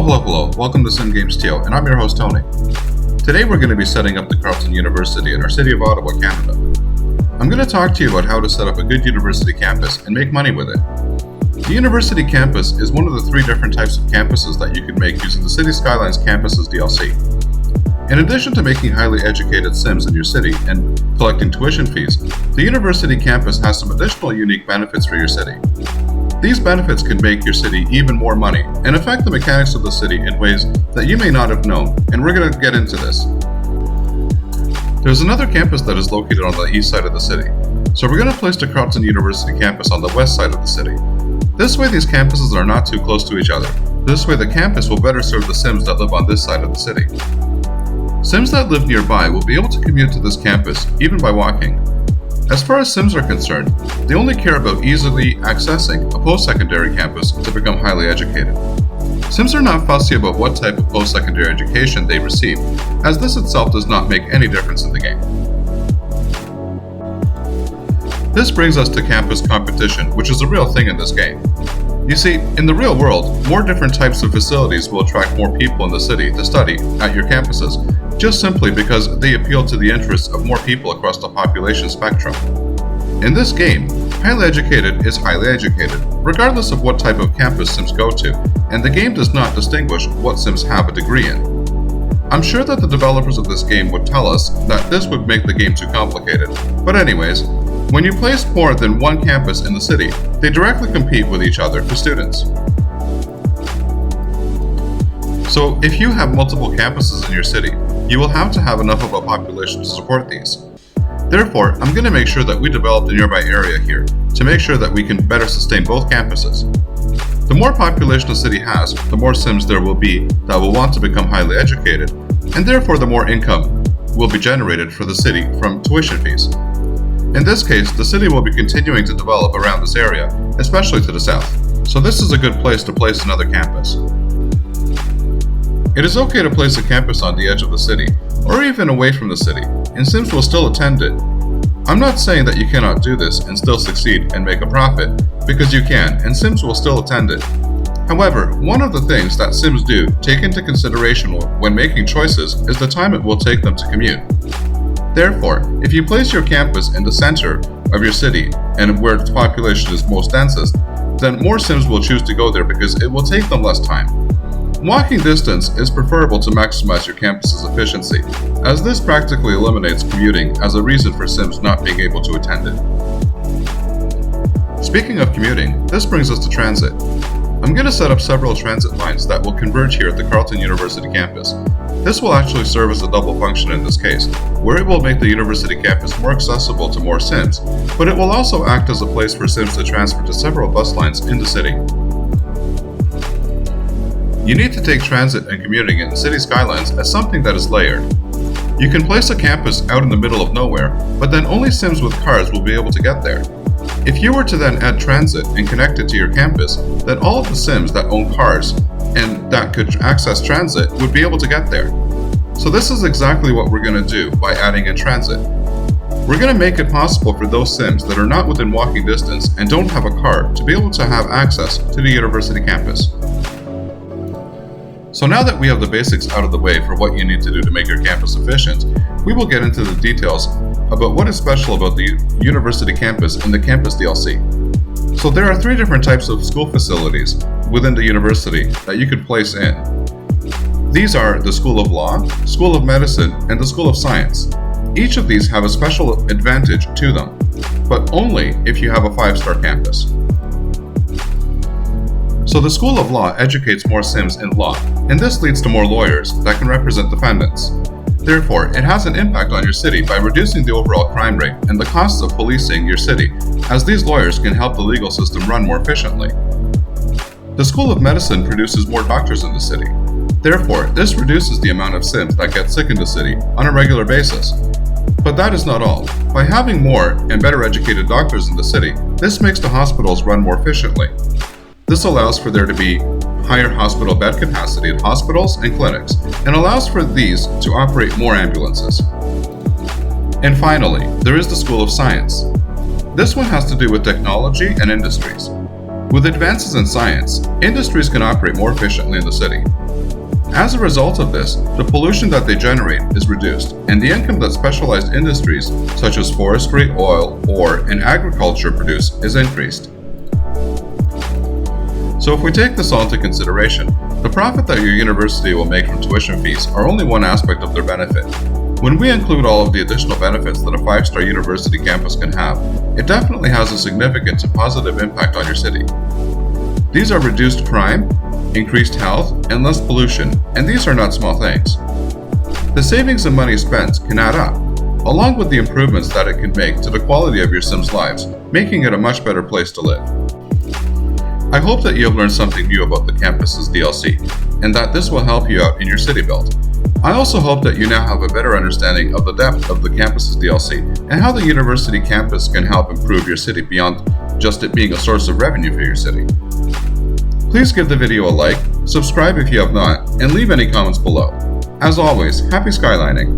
Hello. Welcome to Sim Games TO, and I'm your host, Tony. Today we're going to be setting up the Carleton University in our city of Ottawa, Canada. I'm going to talk to you about how to set up a good university campus and make money with it. The university campus is one of the three different types of campuses that you can make using the City Skylines Campuses DLC. In addition to making highly educated Sims in your city and collecting tuition fees, the university campus has some additional unique benefits for your city. These benefits can make your city even more money and affect the mechanics of the city in ways that you may not have known, and we're going to get into this. There's another campus that is located on the east side of the city, so we're going to place the Carleton University campus on the west side of the city. This way these campuses are not too close to each other. This way the campus will better serve the Sims that live on this side of the city. Sims that live nearby will be able to commute to this campus even by walking. As far as Sims are concerned, they only care about easily accessing a post-secondary campus to become highly educated. Sims are not fussy about what type of post-secondary education they receive, as this itself does not make any difference in the game. This brings us to campus competition, which is a real thing in this game. You see, in the real world, more different types of facilities will attract more people in the city to study at your campuses, just simply because they appeal to the interests of more people across the population spectrum. In this game, highly educated is highly educated, regardless of what type of campus Sims go to, and the game does not distinguish what Sims have a degree in. I'm sure that the developers of this game would tell us that this would make the game too complicated, but anyways, when you place more than one campus in the city, they directly compete with each other for students. So if you have multiple campuses in your city, you will have to have enough of a population to support these. Therefore, I'm going to make sure that we develop the nearby area here to make sure that we can better sustain both campuses. The more population a city has, the more Sims there will be that will want to become highly educated, and therefore the more income will be generated for the city from tuition fees. In this case, the city will be continuing to develop around this area, especially to the south, so this is a good place to place another campus. It is okay to place a campus on the edge of the city, or even away from the city, and Sims will still attend it. I'm not saying that you cannot do this and still succeed and make a profit, because you can, and Sims will still attend it. However, one of the things that Sims do take into consideration when making choices is the time it will take them to commute. Therefore, if you place your campus in the center of your city and where the population is most densest, then more Sims will choose to go there because it will take them less time. Walking distance is preferable to maximize your campus's efficiency, as this practically eliminates commuting as a reason for Sims not being able to attend it. Speaking of commuting, this brings us to transit. I'm going to set up several transit lines that will converge here at the Carleton University campus. This will actually serve as a double function in this case, where it will make the university campus more accessible to more Sims, but it will also act as a place for Sims to transfer to several bus lines in the city. You need to take transit and commuting in City Skylines as something that is layered. You can place a campus out in the middle of nowhere, but then only Sims with cars will be able to get there. If you were to then add transit and connect it to your campus, then all of the Sims that own cars and that could access transit would be able to get there. So this is exactly what we're going to do by adding in transit. We're going to make it possible for those Sims that are not within walking distance and don't have a car to be able to have access to the university campus. So now that we have the basics out of the way for what you need to do to make your campus efficient, we will get into the details about what is special about the university campus in the campus DLC. So there are three different types of school facilities within the university that you could place in. These are the School of Law, School of Medicine, and the School of Science. Each of these have a special advantage to them, but only if you have a 5-star campus. So the School of Law educates more Sims in law, and this leads to more lawyers that can represent defendants. Therefore, it has an impact on your city by reducing the overall crime rate and the costs of policing your city, as these lawyers can help the legal system run more efficiently. The School of Medicine produces more doctors in the city. Therefore, this reduces the amount of Sims that get sick in the city on a regular basis. But that is not all. By having more and better educated doctors in the city, this makes the hospitals run more efficiently. This allows for there to be higher hospital bed capacity at hospitals and clinics, and allows for these to operate more ambulances. And finally, there is the School of Science. This one has to do with technology and industries. With advances in science, industries can operate more efficiently in the city. As a result of this, the pollution that they generate is reduced, and the income that specialized industries such as forestry, oil, ore, and agriculture produce is increased. So if we take this all into consideration, the profit that your university will make from tuition fees are only one aspect of their benefit. When we include all of the additional benefits that a 5-star university campus can have, it definitely has a significant and positive impact on your city. These are reduced crime, increased health, and less pollution, and these are not small things. The savings and money spent can add up, along with the improvements that it can make to the quality of your Sims' lives, making it a much better place to live. I hope that you have learned something new about the campus's DLC, and that this will help you out in your city build. I also hope that you now have a better understanding of the depth of the campus's DLC and how the university campus can help improve your city beyond just it being a source of revenue for your city. Please give the video a like, subscribe if you have not, and leave any comments below. As always, happy skylining!